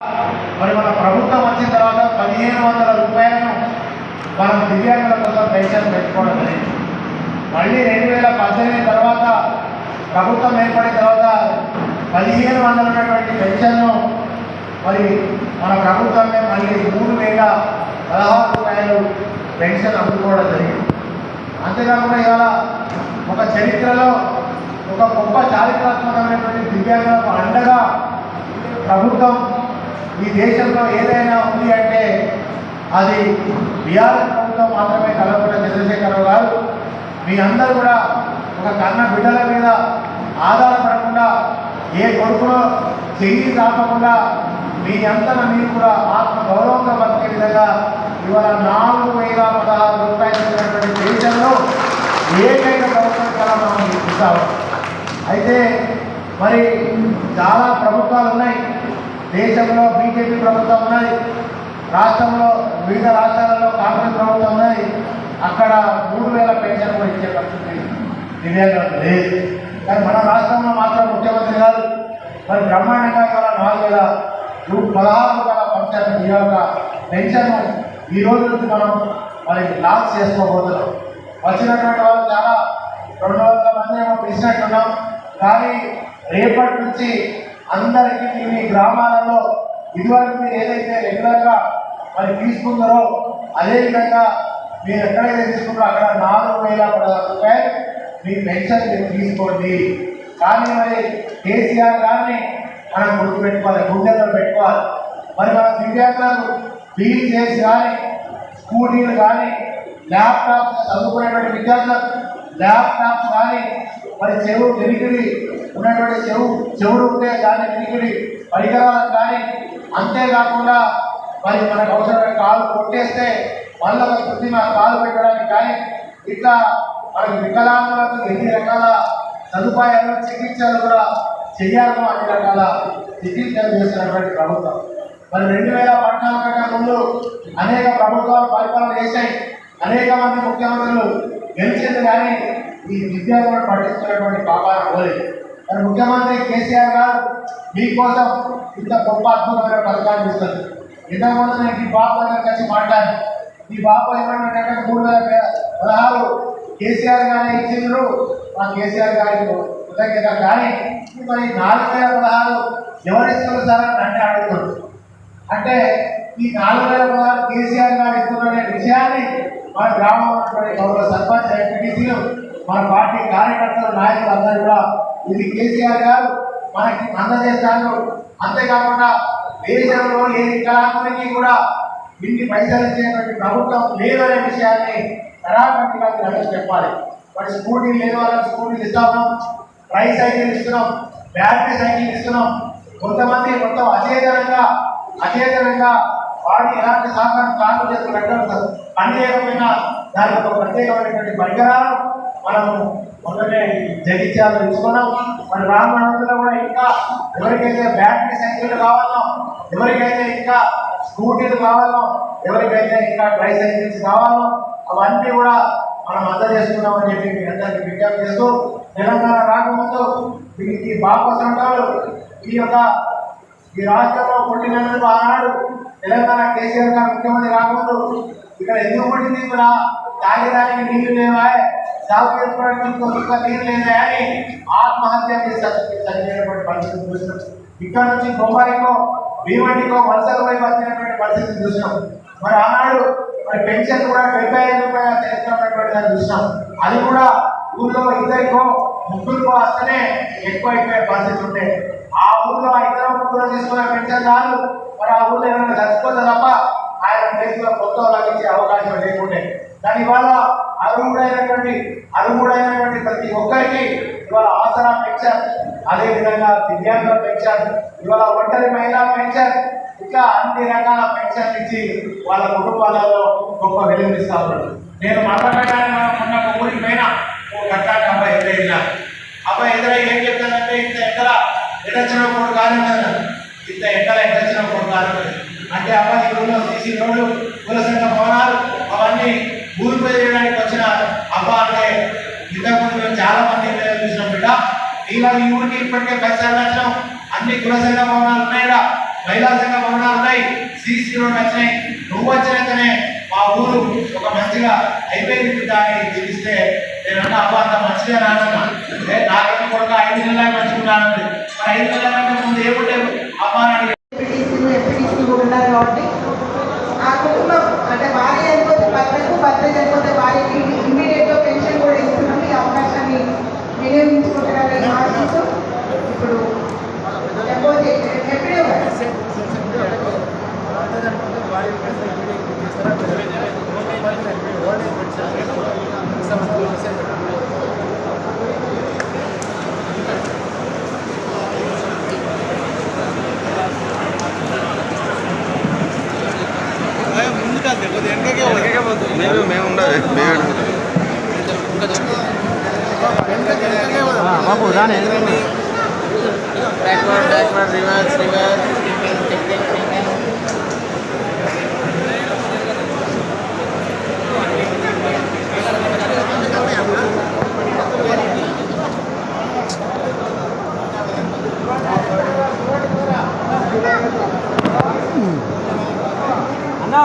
మరి మన ప్రభుత్వం వచ్చిన తర్వాత 1500 రూపాయలను మనం దివ్యాంగుల కోసం పెన్షన్ పెట్టుకోవడం జరిగింది. మళ్ళీ 2018 తర్వాత ప్రభుత్వం ఏర్పడిన తర్వాత 1500 ఉన్నటువంటి పెన్షన్ను మరి మన ప్రభుత్వమే మళ్ళీ 3016 రూపాయలు పెన్షన్ అందుకోవడం జరిగింది. అంతేకాకుండా ఇవాళ ఒక చరిత్రలో ఒక గొప్ప చారిత్రాత్మకమైనటువంటి దివ్యాంగులకు అండగా ప్రభుత్వం ఈ దేశంలో ఏదైనా ఉంది అంటే అది బీఆర్ఎస్ ప్రభుత్వం మాత్రమే. కల్వకుంట్ల చంద్రశేఖరరావు గారు మీ అందరూ కూడా ఒక కన్న బిడ్డల మీద ఆధారపడకుండా ఏ కొడుకులో చెయ్యి రాకుండా మీ అంతన మీరు కూడా ఆత్మ గౌరవంగా బతికే విధంగా ఇవాళ 4016 రూపాయలు దేశంలో ఏకైక ప్రభుత్వం కూడా మనం చూస్తాము. అయితే మరి చాలా ప్రభుత్వాలు ఉన్నాయి. దేశంలో బీజేపీ ప్రభుత్వం ఉన్నది, రాష్ట్రంలో వివిధ రాష్ట్రాలలో కాంగ్రెస్ ప్రభుత్వం ఉన్నది. అక్కడ 3000 పెన్షన్ కూడా ఇచ్చే పరిస్థితి దివ్యాంగులకు లేదు. కానీ మన రాష్ట్రంలో మాత్రం ముఖ్యమంత్రి గారు మరి బ్రహ్మాండంగా ఇవాళ 4016 రూపాయల ఈ యొక్క పెన్షన్ ఈ రోజు నుంచి మనం మరి లాంచ్ చేసుకోబోతున్నాం. వచ్చినటువంటి వాళ్ళు చాలా 200 మంది ఏమో పిలిచినట్టున్నాం. కానీ రేపటి నుంచి అందరికీ మీ గ్రామాలలో ఇదివరకు మీరు ఏదైతే రెగ్యులర్గా మరి తీసుకున్నారో అదేవిధంగా మీరు ఎక్కడైతే తీసుకున్నారో అక్కడ 4016 రూపాయలు మీ పెన్షన్ మీరు తీసుకోండి. కానీ మరి కేసీఆర్ గారిని మనం గుర్తుపెట్టుకోవాలి, గుండెల్లో పెట్టుకోవాలి. మరి మన దివ్యాంగులకు బిల్ చేసి కానీ స్కూటీలు కానీ ల్యాప్టాప్స్ చదువుకునేటువంటి విద్యార్థులకు ల్యాప్టాప్స్ కానీ మరి చెవు వెనికిడి ఉన్నటువంటి చెవుడు ఉంటే దాన్ని వెనికిడి పరికరాలకు కానీ, అంతేకాకుండా మరి మనకు అవసరమైన కాలు కొట్టేస్తే మళ్ళీ కృత్రిమ కాలు పెట్టడానికి కానీ ఇట్లా మనకి వికలాంగులకు ఎన్ని రకాల సదుపాయాలు చికిత్సలు కూడా చేయాలో అన్ని రకాల చికిత్సలు చేస్తున్నటువంటి ప్రభుత్వం. మరి 2014 కన్నా ముందు అనేక ప్రభుత్వాలు పరిపాలన చేశాయి, అనేక మంది ముఖ్యమంత్రులు గెలిచింది. కానీ ఈ విద్యార్థులను పట్టించుకున్నటువంటి పాపాలు పోలేదు. మరి ముఖ్యమంత్రి కేసీఆర్ గారు మీకోసం ఇంత గొప్ప అద్భుతమైన పథకాలు ఇస్తుంది. ఇంతకుముందు నేను ఈ బాబు దగ్గరికి వచ్చి మాట్లాడాను. ఈ బాబు ఏమంటే 3016 కేసీఆర్ గారి ఇచ్చిండ్రు, మా కేసీఆర్ గారికి కృతజ్ఞత. కానీ మరి 4016 ఎవరిస్తున్నారు సార్ అని అంటే అడుగుతుంది. అంటే ఈ 4016 కేసీఆర్ గారు ఇస్తున్న విషయాన్ని మన గ్రామంలో గౌరవ సర్పంచ్ ఎంపీటీసీలు మన పార్టీ కార్యకర్తలు నాయకులు అందరూ కూడా ఇది కేసీఆర్ గారు మనకి అందజేస్తారు. అంతేకాకుండా దేశంలో ఏ వికలాంగునికి కూడా ఇన్ని పైసలు ఇచ్చేటువంటి ప్రభుత్వం లేదనే విషయాన్ని తరాపట్టిగా అందరూ చెప్పాలి. మరి స్కూటీలు లేని వాళ్ళకి స్కూటీలు ఇస్తున్నాం, ట్రై సైకిల్ ఇస్తున్నాం, బ్యాటరీ సైకిల్ ఇస్తున్నాం. కొంతమంది మొత్తం అచేతనంగా వాడి ఎలాంటి సహకారం కాలు చేస్తున్నట్టు పని చేయకపోయినా దానికి ఒక ప్రత్యేకమైనటువంటి పరికరాలు మనము మొదలనే జగిత్యాలు ఇచ్చుకున్నాం. మరి రామనాథంలో కూడా ఇంకా ఎవరికైతే బ్యాటరీ సైకిళ్ళు కావాలో, ఎవరికైతే ఇంకా స్కూటీలు కావాలో, ఎవరికైతే ఇంకా ట్రై సైకిల్స్ కావాలో అవన్నీ కూడా మనం అందజేస్తున్నామని చెప్పి మీ అందరికీ విజ్ఞప్తి చేస్తూ, తెలంగాణ రాకముందు వీరికి బాప సంఘాలు ఈ రాష్ట్రంలో పుట్టినందుకు ఆనాడు తెలంగాణ కేసీఆర్ గారు ముఖ్యమంత్రి రాకముందు ఇక్కడ ఎందుకు పుట్టింది కూడా తాగడానికి నీళ్లు లేవా, సాగు చేసుకోవడానికి నీరు లేదా అని ఆత్మహత్య చనిపోయినటువంటి పరిస్థితి చూసినాం. ఇక్కడ నుంచి బొంబాయికో భీమండికో వలసలు పోయి వచ్చినటువంటి పరిస్థితిని చూసినాం. మరి ఆనాడు మరి పెన్షన్ కూడా 75 రూపాయలు చేస్తున్నటువంటి దాన్ని చూసినాం. అది కూడా ఊళ్ళో ఇద్దరికో ముగ్గురికో వస్తేనే ఎక్కువ అయిపోయే పరిస్థితి ఉంటే ఆ ఊళ్ళో ఇద్దరు ముగ్గురు తీసుకునే పెన్షన్దారులు మరి ఆ ఊళ్ళో ఏమైనా చచ్చిపోతే తప్ప ఆయన ప్లేస్లో కొత్త లభించే అవకాశం లేకుండే. దాని వల్ల అర్హుడైనటువంటి ప్రతి ఒక్కరికి ఇవాళ ఆసరా పెన్షన్, అదేవిధంగా దివ్యాంగుల పెన్షన్, ఇవాళ ఒంటరి మహిళా పెన్షన్, ఇంకా అన్ని రకాల పెన్షన్ ఇచ్చి వాళ్ళ కుటుంబాలలో గొప్ప వెలుగునిస్తా ఉన్నాడు. నేను మాట్లాడగానే మొన్న ఒక ఊరికి పోయినా ఓ గట్టానికి అబ్బాయి ఎదురైనా అబ్బాయి ఎదురై ఏం చెప్తానంటే ఇంత ఎక్కడ ఎడచ్చిన కూడా కానీ ఇంత ఎక్కడ ఎడచ్చిన కూడా కానీ అంటే అబ్బాయి ఊళ్ళో సీసీ రోడ్లు, కుల సంఘ భవనాలు అవన్నీ ఊరిపై చేయడానికి వచ్చిన అబ్బా అంటే ఇంతకుముందు మేము చాలా మంది చూసినాం బిడ్డ. ఇలా ఈ ఊరికి ఇప్పటికే 10 సార్లు వచ్చినాం, అన్ని కుల సంఘ భవనాలు ఉన్నాయా, కైలాసంగా భవనాలు ఉన్నాయి, సీసీ రోడ్లు వచ్చినాయి. నువ్వు వచ్చినాకనే మా ఊరు ఒక మంచిగా అయిపోయింది దాన్ని తెలిస్తే నేనన్నా అబ్బా అంత మంచిగా రానన్నా నాకేమో కూడా 5 నెలలు మంచిగా రానండి. మరి 5 నెలల కంటే ముందు ఏముంటే అబ్బా అని ఉన్నారు కాబట్టి ఆ కుటుంబం అంటే భార్య చనిపోతే భర్తకు, భర్త చనిపోతే భార్యకి ఇమ్మీడియట్ గా పెన్షన్ కూడా ఇస్తున్నాం. ఈ అవకాశాన్ని వినియోగించుకుంటారని ఆశిస్తూ ఇప్పుడు ఎప్పుడూ మేము బాబు రానే బ్యాక్వర్డ్ రివర్స్ అన్నా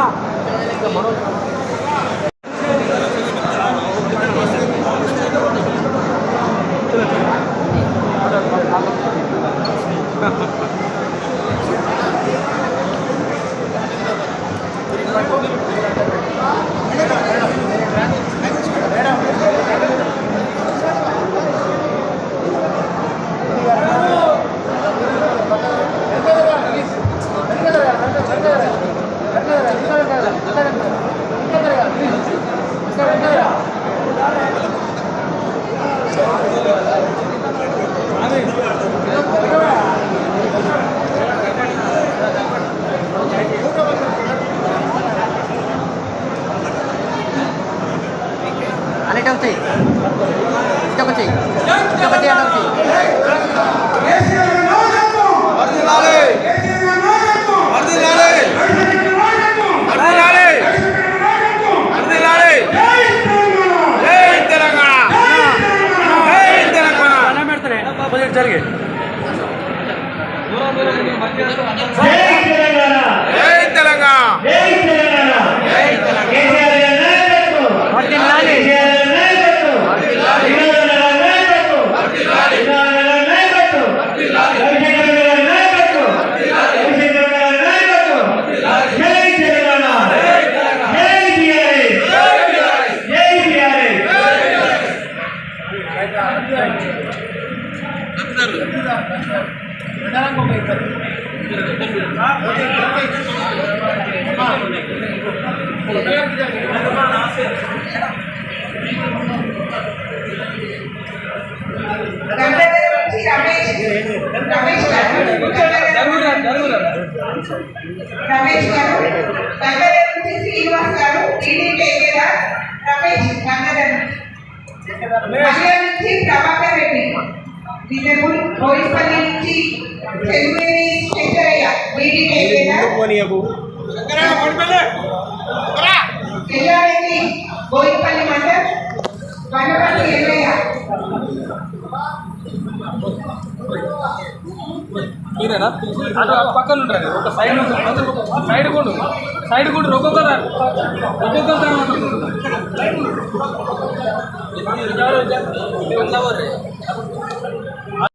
జరిగే రమేష్ గారు, శ్రీనివాస్ గారు, రమేష్ గంగాధర్, నుంచి ప్రభాకర్ రెడ్డి, బోయిపల్లి నుంచి చెరువేరి శంకరయ్య, చెల్లారెడ్డి బోయిపల్లి మండల్, వనపల్లి ఎల్లయ్య. మీరేనా అటు పక్కన ఉంటారు ఒక సైడ్ సైడ్ కూడా ఒక్కొక్కరు